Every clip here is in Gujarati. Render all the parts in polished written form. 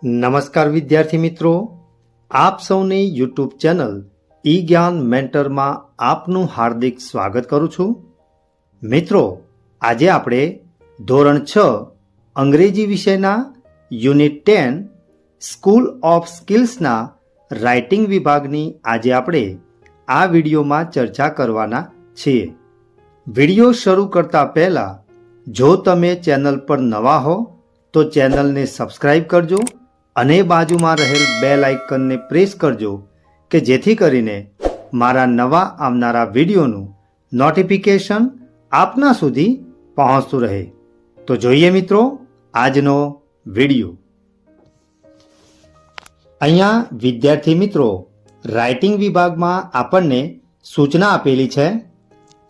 નમસ્કાર વિદ્યાર્થી મિત્રો, આપ સૌની યુટ્યુબ ચેનલ ઈ જ્ઞાન મેન્ટરમાં આપનું હાર્દિક સ્વાગત કરું છું. મિત્રો, આજે આપણે ધોરણ 6 અંગ્રેજી વિષયના યુનિટ 10 સ્કૂલ ઓફ સ્કિલ્સના રાઇટિંગ વિભાગની આજે આપણે આ વિડીયોમાં ચર્ચા કરવાના છીએ. વિડીયો શરૂ કરતા પહેલાં જો તમે ચેનલ પર નવા હો તો ચેનલને સબસ્ક્રાઈબ કરજો અને બાજુમાં રહેલ બેલ આઇકનને પ્રેસ કરજો કે જેથી કરીને મારા નવા આવનારા વિડીયોનું નોટિફિકેશન આપના સુધી પહોંચતું રહે. તો જોઈએ મિત્રો આજનો વિડીયો. અહીંયા વિદ્યાર્થી મિત્રો રાઇટિંગ વિભાગમાં આપણને સૂચના આપેલી છે,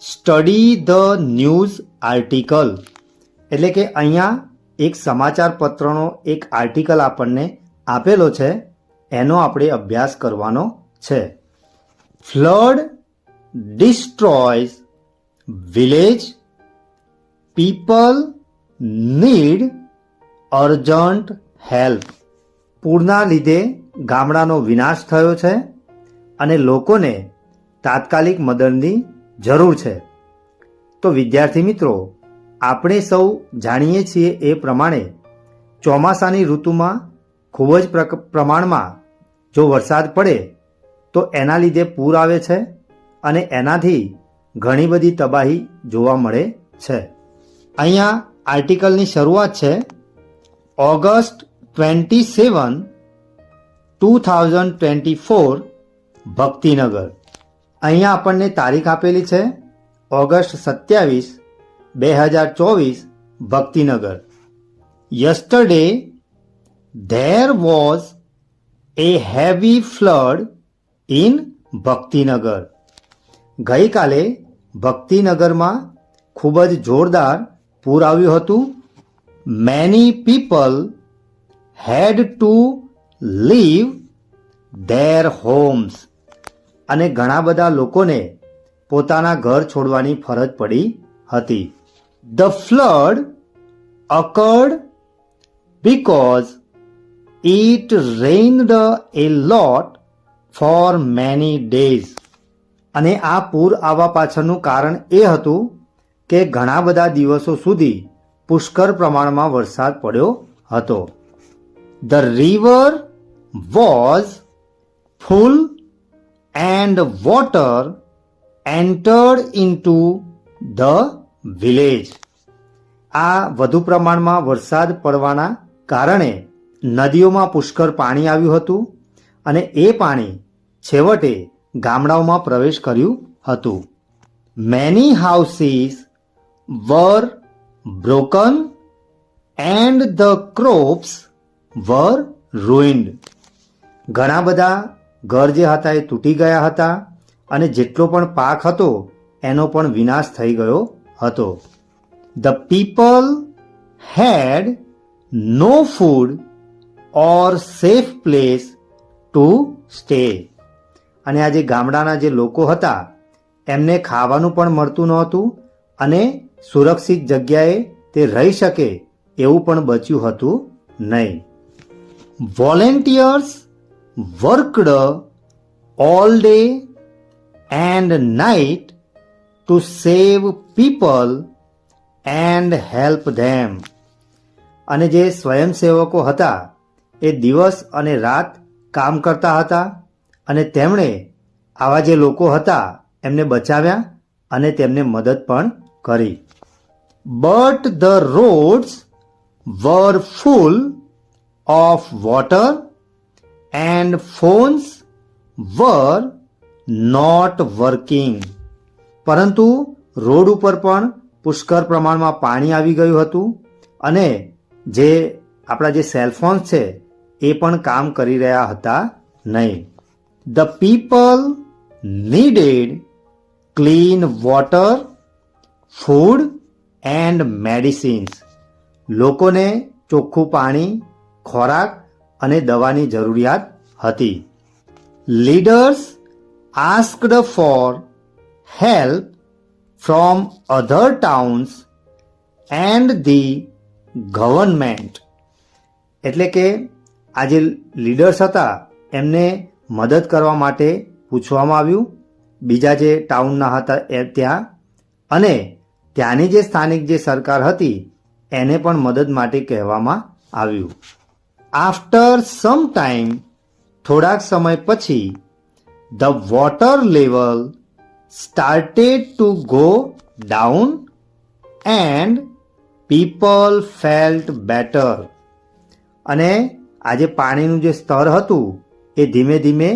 સ્ટડી ધ ન્યૂઝ આર્ટિકલ. એટલે કે અહીંયા એક સમાચાર પત્રનો એક આર્ટિકલ આપણને આપેલો છે, એનો આપણે અભ્યાસ કરવાનો છે. Flood destroys village, people need urgent help. પૂરના લીધે ગામડાનો વિનાશ થયો છે અને લોકોને તાત્કાલિક મદદની જરૂર છે. તો વિદ્યાર્થી મિત્રો, આપણે સૌ જાણીએ છીએ એ પ્રમાણે ચોમાસાની ઋતુમાં ખૂબ જ પ્રમાણમાં જો વરસાદ પડે તો એના લીધે પૂર આવે છે અને એનાથી ઘણી બધી તબાહી જોવા મળે છે. અહીંયા આર્ટિકલની શરૂઆત છે ઓગસ્ટ 27, 2024 ભક્તિનગર. અહીંયા આપણને તારીખ આપેલી છે August 27, 2024 Bhaktinagar. Yesterday there was a heavy flood in Bhaktinagar. ગઈકાલે ભક્તિનગરમાં ખૂબ જ જોરદાર પૂર આવ્યું હતું. Many people had to leave their homes. અને ઘણા બધા લોકોને પોતાના ઘર છોડવાની ફરજ પડી હતી. The flood occurred because it rained a lot for many days. અને આ પૂર આવવા પાછળનું કારણ એ હતું કે ઘણા બધા દિવસો સુધી પુષ્કળ પ્રમાણમાં વરસાદ પડ્યો હતો. The river was full and water entered into the village. આ વધુ પ્રમાણમાં વરસાદ પડવાના કારણે નદીઓમાં પુષ્કળ પાણી આવ્યું હતું અને એ પાણી છેવટે ગામડાઓમાં પ્રવેશ કર્યું હતું. Many houses were broken and the crops were ruined. ઘણા બધા ઘર જે હતા એ તૂટી ગયા હતા અને જેટલો પણ પાક હતો એનો પણ વિનાશ થઈ ગયો હતો. The people had no food or safe place to stay. અને આ જે ગામડાના જે લોકો હતા એમને ખાવાનું પણ મળતું નહોતું અને સુરક્ષિત જગ્યાએ તે રહી શકે એવું પણ બચ્યું હતું નહીં. Volunteers worked all day and night to save people and help them. અને જે સ્વયંસેવકો હતા એ દિવસ અને રાત કામ કરતા હતા અને તેમણે આવા જે લોકો હતા એમને બચાવ્યા અને તેમને મદદ પણ કરી. But the roads were full of water and phones were not working. પરંતુ રોડ ઉપર પણ પુષ્કળ પ્રમાણમાં પાણી આવી ગયું હતું અને જે આપણા જે સેલફોન્સ છે એ પણ કામ કરી રહ્યા હતા નહીં. The people needed clean water, food and medicines. લોકોને ચોખ્ખું પાણી, ખોરાક અને દવાની જરૂરિયાત હતી. Leaders asked for help from other towns and the government. એટલે કે આ જે લીડર્સ હતા એમને મદદ કરવા માટે પૂછવામાં આવ્યું, બીજા જે ટાઉનના હતા ત્યાં, અને ત્યાંની જે સ્થાનિક જે સરકાર હતી એને પણ મદદ માટે કહેવામાં આવ્યું. આફ્ટર સમ ટાઈમ, થોડાક સમય પછી, the water level started to go down and people felt better. અને આજે પાણીનું જે સ્તર હતું એ ધીમે ધીમે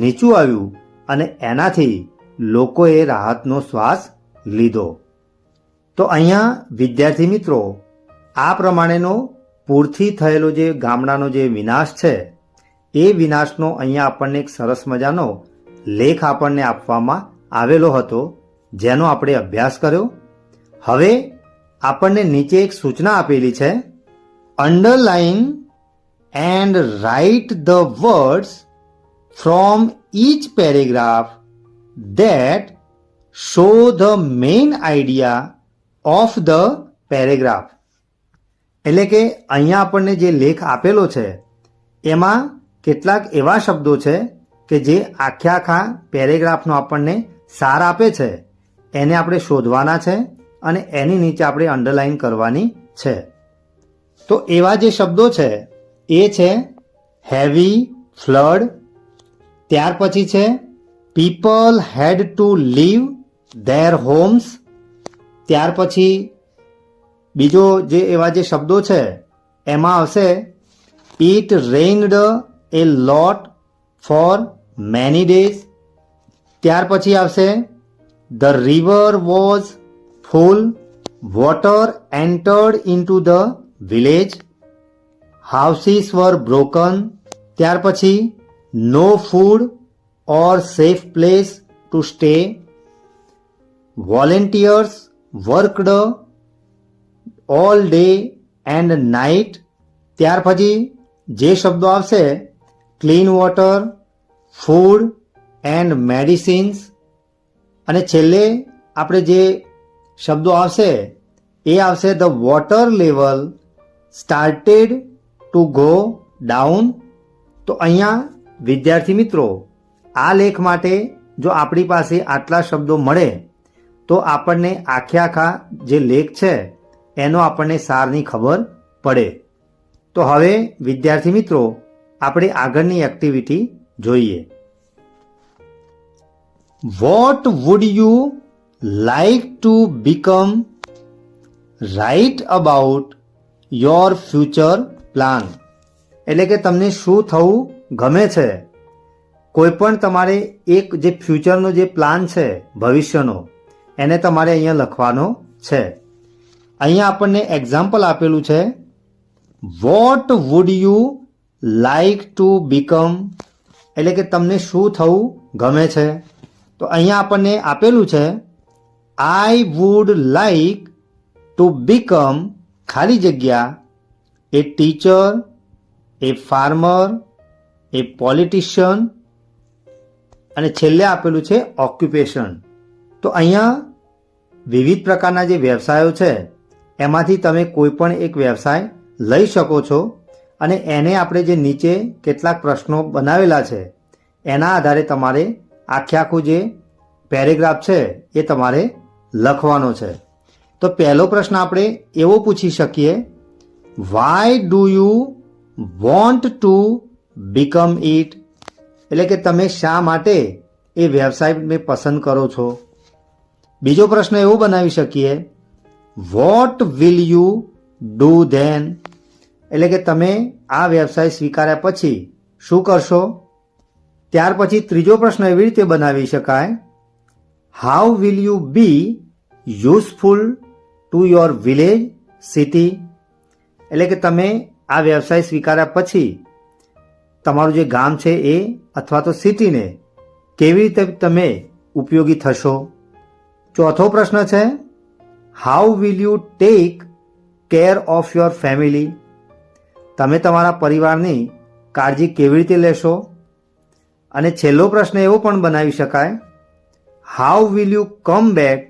નીચું આવ્યું અને એનાથી લોકોએ રાહતનો શ્વાસ લીધો. તો અહીંયા વિદ્યાર્થી મિત્રો, આ પ્રમાણેનો પૂરથી થયેલો જે ગામડાનો જે વિનાશ છે એ વિનાશનો અહીંયા આપણને એક સરસ મજાનો લેખ આપણને આપવામાં આવેલો હતો, જેનો આપણે અભ્યાસ કર્યો. હવે આપણને નીચે એક સૂચના આપેલી છે, underline and write the words from each paragraph that show the main idea of the paragraph. એટલે કે અહીંયા આપણને જે લેખ આપેલો છે એમાં કેટલાક એવા શબ્દો છે કે જે આખા પેરેગ્રાફનો આપણને સાર આપે છે, એને આપણે શોધવાના છે અને એની નીચે આપણે અંડરલાઇન કરવાની છે. તો એવા જે શબ્દો છે એ છે હેવી ફ્લડ, ત્યાર પછી છે people had to leave their homes, ત્યાર પછી બીજો જે એવા જે શબ્દો છે એમાં આવશે it rained a lot for many days, ત્યાર પછી આવશે the river was full, water entered into the village, houses were broken, ત્યાર પછી no food or safe place to stay, volunteers worked all day and night, ત્યાર પછી જે શબ્દો આવશે clean water, food and medicines, અને છેલ્લે આપણે જે શબ્દો આવશે એ આવશે the water level started to go down. તો અહીંયા વિદ્યાર્થી મિત્રો, આ લેખ માટે જો આપણી પાસે આટલા શબ્દો મળે તો આપણને આખા જે લેખ છે એનો આપણને સારની ખબર પડે. તો હવે વિદ્યાર્થી મિત્રો, આપણે આગળની એક્ટિવિટી જોઈએ. What would you like to become? Write about your future plan. એટલે કે તમને શું થવું ગમે છે, કોઈ પણ તમારે એક જે ફ્યુચરનો જે પ્લાન છે ભવિષ્યનો, એને તમારે અહીંયા લખવાનો છે. અહીંયા આપણને એક્ઝામ્પલ આપેલું છે, what would you like to become, એટલે કે તમને શું થવું ગમે છે. તો અહીંયા આપણને આપેલું છે I would like to become ખાલી જગ્યા એ ટીચર, એ ફાર્મર, એ પોલિટિશિયન, અને છેલ્લે આપેલું છે ઓક્યુપેશન. તો અહીંયા વિવિધ પ્રકારના જે વ્યવસાયો છે એમાંથી તમે કોઈ પણ એક વ્યવસાય લઈ શકો છો અને એને આપણે જે નીચે કેટલાક પ્રશ્નો બનાવેલા છે એના આધારે તમારે આખું જે પેરેગ્રાફ છે એ તમારે લખવાનો છે. તો પહેલો પ્રશ્ન આપણે એવો પૂછી શકીએ, why do you want to become it? એટલે કે તમે શા માટે એ વ્યવસાયને પસંદ કરો છો. બીજો પ્રશ્ન એવો બનાવી શકીએ, what will you do then? એટલે કે તમે આ વ્યવસાય સ્વીકાર્યા પછી શું કરશો. ત્યાર પછી ત્રીજો પ્રશ્ન એવી રીતે બનાવી શકાય, how will you be useful to your village city? એટલે કે તમે આ વ્યવસાય સ્વીકાર્યા પછી તમારું જે ગામ છે એ અથવા તો સિટીને કેવી રીતે તમે ઉપયોગી થશો. ચોથો પ્રશ્ન છે, how will you take care of your family? તમે તમારા પરિવારની કાળજી કેવી રીતે લેશો. અને છેલ્લો પ્રશ્ન એવો પણ બનાવી શકાય, how will you come back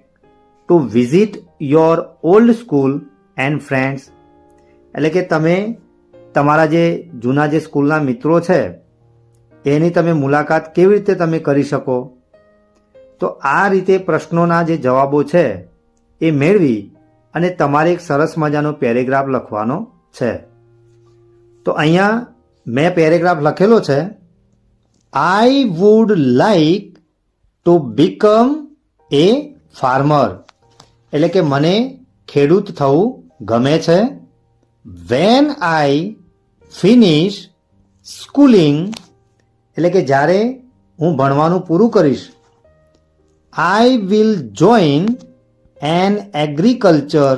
to visit your old school and friends? એટલે કે તમે તમારા જે જૂના જે સ્કૂલના મિત્રો છે એની તમે મુલાકાત કેવી રીતે તમે કરી શકો? તો આ રીતે પ્રશ્નોના જે જવાબો છે એ મેળવી અને તમારે એક સરસ મજાનો પેરેગ્રાફ લખવાનો છે. તો અહીંયા મેં પેરેગ્રાફ લખેલો છે, I would like to become A farmer. એટલે કે મને ખેડૂત થવું ગમે છે. વેન આઈ ફિનિશ સ્કૂલિંગ, એટલે કે જ્યારે હું ભણવાનું પૂરું કરીશ. I will join an agriculture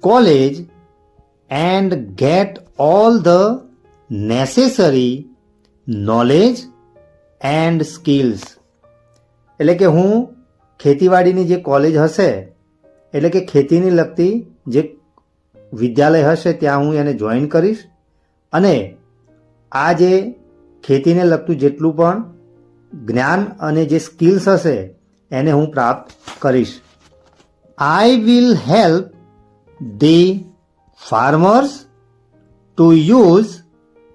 college and get all the necessary knowledge and skills. એટલે કે હું ખેતીવાડીની જે કોલેજ હશે, એટલે કે ખેતીને લગતી જે વિદ્યાલય હશે ત્યાં હું એને જોઈન કરીશ અને આ જે ખેતીને લગતું જેટલું પણ જ્ઞાન અને જે સ્કિલ્સ હશે એને હું પ્રાપ્ત કરીશ. I will help the farmers to use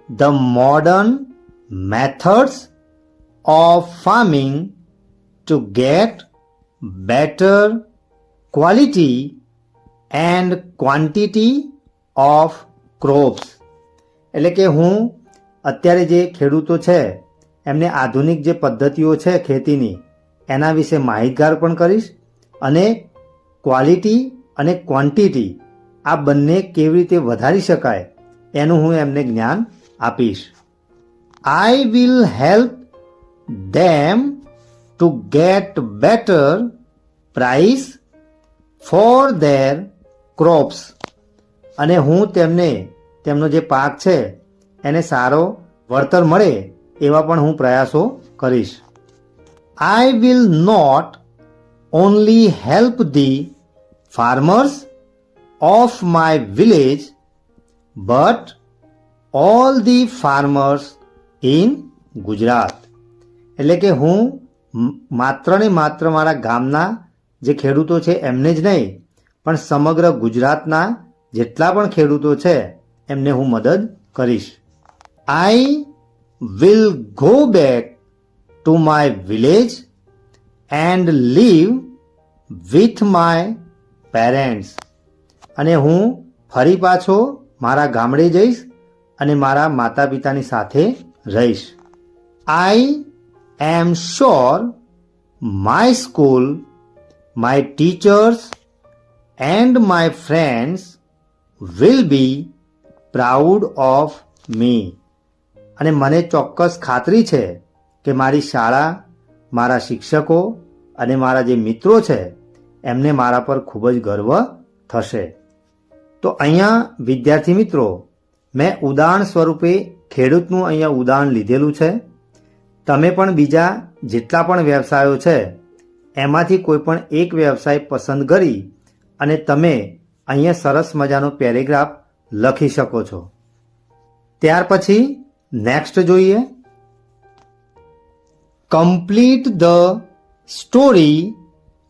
the modern methods of farming to get better quality and quantity of crops. એટલે કે હું અત્યારે જે ખેડૂતો છે એમને આધુનિક જે પદ્ધતિઓ છે ખેતીની એના વિશે માહિતગાર પણ કરીશ અને ક્વોલિટી અને ક્વોન્ટિટી આ બંને કેવી રીતે વધારી શકાય એનું હું એમને જ્ઞાન આપીશ. I will help them to get better price for their crops. અને હું તેમને તેમનો જે પાક છે એને સારો વળતર મળે એવા પણ હું પ્રયાસો કરીશ. I will not only help the farmers of my village but all the farmers in Gujarat. એટલે કે હું માત્ર ને માત્ર મારા ગામના જે ખેડૂતો છે એમને જ નહીં પણ સમગ્ર ગુજરાતના જેટલા પણ ખેડૂતો છે એમને હું મદદ કરીશ. I will go back to my village and live with my parents. અને હું ફરી પાછો મારા ગામડે જઈશ અને મારા માતા પિતાની સાથે રહીશ. I am sure my school, my teachers and my friends will be proud of me. અને મને ચોક્કસ ખાતરી છે કે મારી શાળા, મારા શિક્ષકો અને મારા જે મિત્રો છે એમને મારા પર ખૂબ જ ગર્વ થશે. તો અહીંયા વિદ્યાર્થી મિત્રો મેં ઉદાહરણ સ્વરૂપે ખેડૂતનું અહીંયા ઉદાહરણ લીધેલું છે. તમે પણ બીજા જેટલા પણ વ્યવસાયો છે એમાંથી કોઈ પણ એક વ્યવસાય પસંદ કરી અને તમે અહીંયા સરસ મજાનો પેરેગ્રાફ લખી શકો છો. ત્યાર પછી નેક્સ્ટ જોઈએ, complete the story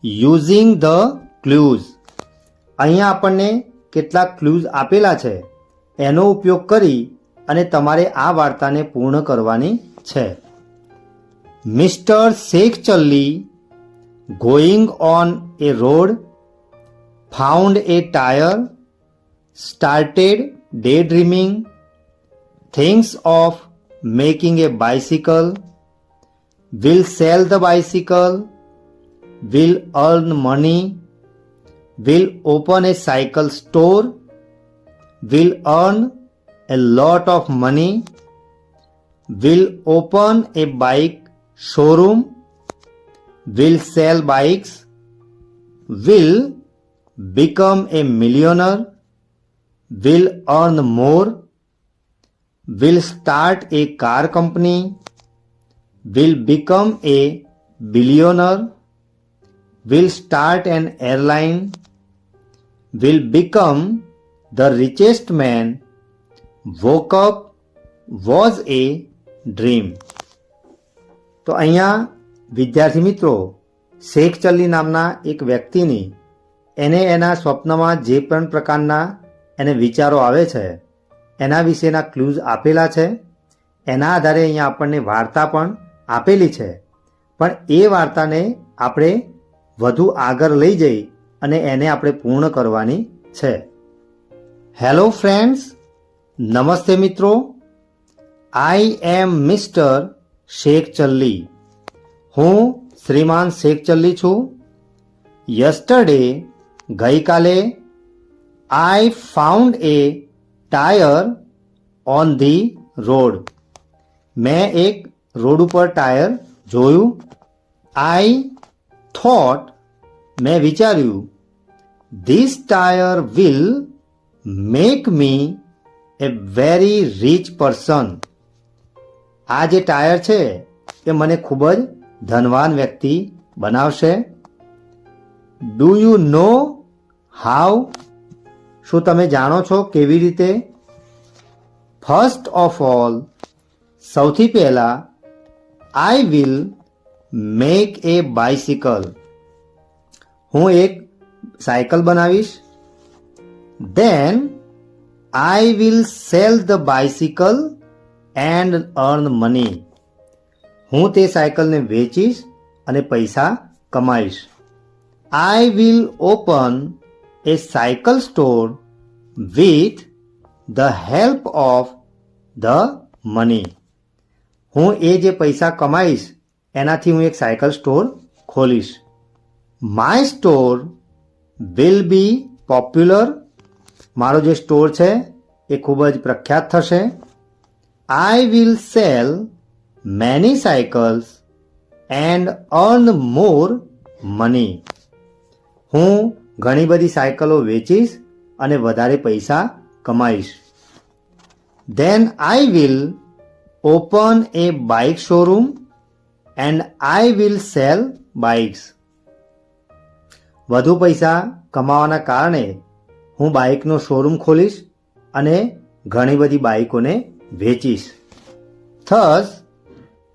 using the clues. અહીંયા આપણને કેટલાક ક્લૂઝ આપેલા છે એનો ઉપયોગ કરી અને તમારે આ વાર્તાને પૂર્ણ કરવાની છે. Mister Shekhchilli going on a road found a tire, started daydreaming, thinks of making a bicycle, will sell the bicycle, will earn money, will open a cycle store, will earn a lot of money, will open a bike showroom, will sell bikes, will become a millionaire, will earn more, will start a car company, will become a billionaire, will start an airline, will become the richest man, woke up, was a dream. તો અહીંયા વિદ્યાર્થી મિત્રો શેખચલ્લી નામના એક વ્યક્તિની એને એના સ્વપ્નમાં જે પણ પ્રકારના એને વિચારો આવે છે એના વિશેના ક્લૂઝ આપેલા છે. એના આધારે અહીંયા આપણને વાર્તા પણ આપેલી છે, પણ એ વાર્તાને આપણે વધુ આગળ લઈ જઈ અને એને આપણે પૂર્ણ કરવાની છે. હેલો ફ્રેન્ડ્સ, નમસ્તે મિત્રો. I am mister Shekhchilli. હું શ્રીમાન શેખચલ્લી છું. યસ્ટરડે, ગઈકાલે, I found a tyre on the road. મેં એક રોડ ઉપર ટાયર જોયું. આઈ થોટ, મેં વિચાર્યું, this tyre will make me a very rich person. આ જે ટાયર છે એ મને ખૂબ જ ધનવાન વ્યક્તિ બનાવશે. Do you know how? શું તમે જાણો છો કેવી રીતે? ફર્સ્ટ ઓફ ઓલ, સૌથી પહેલા, I will make a bicycle. હું એક સાયકલ બનાવીશ. Then I will sell the bicycle and earn money. હું તે સાયકલને વેચીશ અને પૈસા કમાઈશ. I will open a cycle store with the help of the money. હું એ જે પૈસા કમાઈશ એનાથી હું એક સાયકલ સ્ટોર ખોલીશ. My store will be popular. મારો જે સ્ટોર છે એ ખૂબ જ પ્રખ્યાત થશે. I will sell many cycles and earn more money. હું ઘણી બધી સાયકલો વેચીશ અને વધારે પૈસા કમાઈશ. Then I will open a bike showroom and I will sell bikes. વધુ પૈસા કમાવાના કારણે હું બાઇકનો શોરૂમ ખોલીશ અને ઘણી બધી બાઇકોને વેચીશ. Thus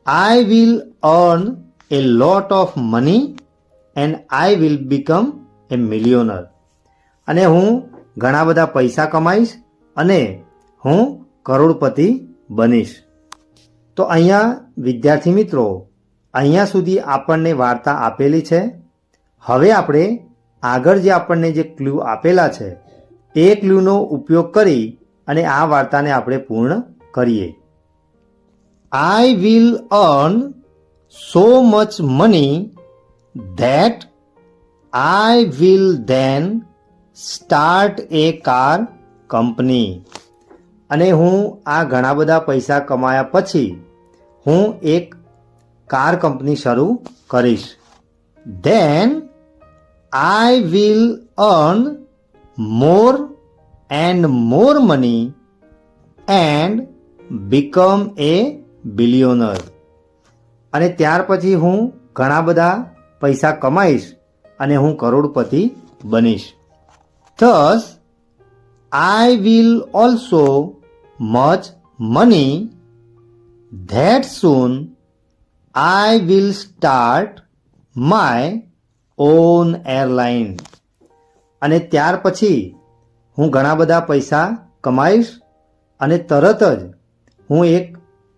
I will earn a lot of money and I will become a millionaire. અને હું ઘણા બધા પૈસા કમાઈશ અને હું કરોડપતિ બનીશ. તો અહીંયા વિદ્યાર્થી મિત્રો, અહીંયા સુધી આપણને વાર્તા આપેલી છે. હવે આપણે આગળ જે આપણને જે ક્લુ આપેલા છે એ ક્લુનો ઉપયોગ કરી અને આ વાર્તાને આપણે પૂર્ણ કરીએ. I will earn so much money that I will then start a car company. અને હું આ ઘણા બધા પૈસા કમાયા પછી હું એક કાર કંપની શરૂ કરીશ. Than I will earn more and more money and become A billionaire. અને ત્યાર પછી હું ઘણા બધા પૈસા કમાઈશ અને હું કરોડપતિ બનીશ. Thus I will also much money that soon I will start my own airline. અને ત્યાર પછી હું ઘણા બધા પૈસા કમાઈશ અને તરત જ હું એક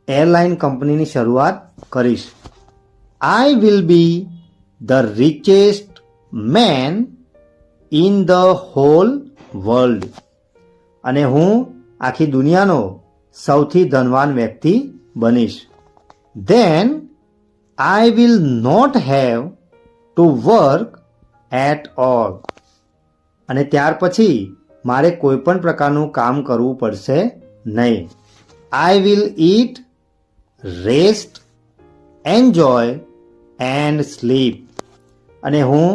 એરલાઇન કંપનીની શરૂઆત કરીશ. I will be the richest man in the whole world. અને હું આખી દુનિયાનો સૌથી ધનવાન વ્યક્તિ બનીશ. Then I will not have to work at all. અને ત્યાર પછી મારે કોઈ પણ પ્રકારનું કામ કરવું પડશે નહીં. I will eat, rest, enjoy and sleep. અને હું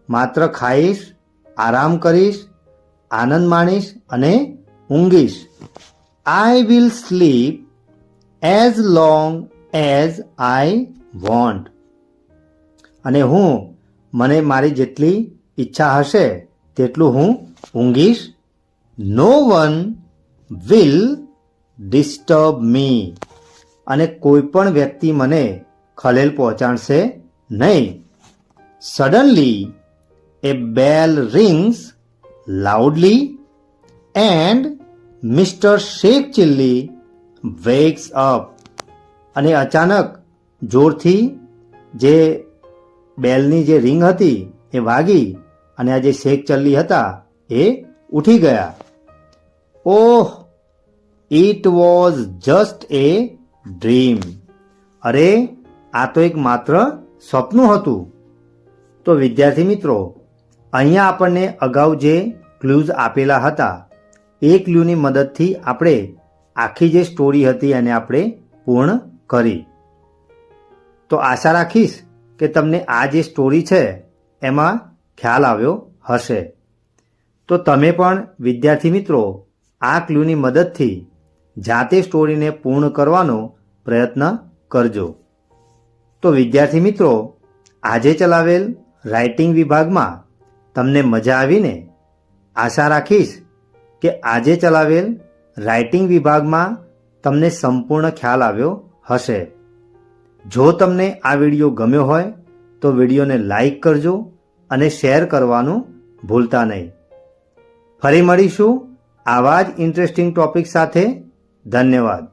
માત્ર ખાઈશ, આરામ કરીશ, આનંદ માણીશ અને ઊંઘીશ. I will sleep as long as I want. અને હું મને મારી જેટલી ઈચ્છા હશે તેટલું હું ઊંઘીશ. No one will disturb me. અને કોઈ પણ વ્યક્તિ મને ખલેલ પહોંચાડશે નહીં. Suddenly a bell rings loudly and mister Shekh Chilli wakes up. અને અચાનક જોરથી જે બેલની જે રિંગ હતી એ વાગી અને આ જે શેખ ચિલ્લી હતા એ ઉઠી ગયા. Oh, it was just a dream. અરે, આ તો એક માત્ર સપનું હતું. તો વિદ્યાર્થી મિત્રો, અહીંયા આપણને અગાઉ જે ક્લૂઝ આપેલા હતા એ ક્લૂની મદદથી આપણે આખી જે સ્ટોરી હતી એને આપણે પૂર્ણ કરી. તો આશા રાખીશ કે તમને આ જે સ્ટોરી છે એમાં ખ્યાલ આવ્યો હશે. તો તમે પણ વિદ્યાર્થી મિત્રો આ ક્લૂની મદદથી જાતે સ્ટોરીને પૂર્ણ કરવાનો પ્રયત્ન કરજો. તો વિદ્યાર્થી મિત્રો, આજે ચલાવેલ રાઇટિંગ વિભાગમાં તમને મજા આવીને? આશા રાખીશ કે આજે ચલાવેલ રાઇટિંગ વિભાગમાં તમને સંપૂર્ણ ખ્યાલ આવ્યો હશે. જો તમને આ વિડીયો ગમ્યો હોય તો વિડીયોને લાઈક કરજો અને શેર કરવાનું ભૂલતા નહીં. ફરી મળીશું આવા જ ઇન્ટરેસ્ટિંગ ટોપિક સાથે. ધન્યવાદ.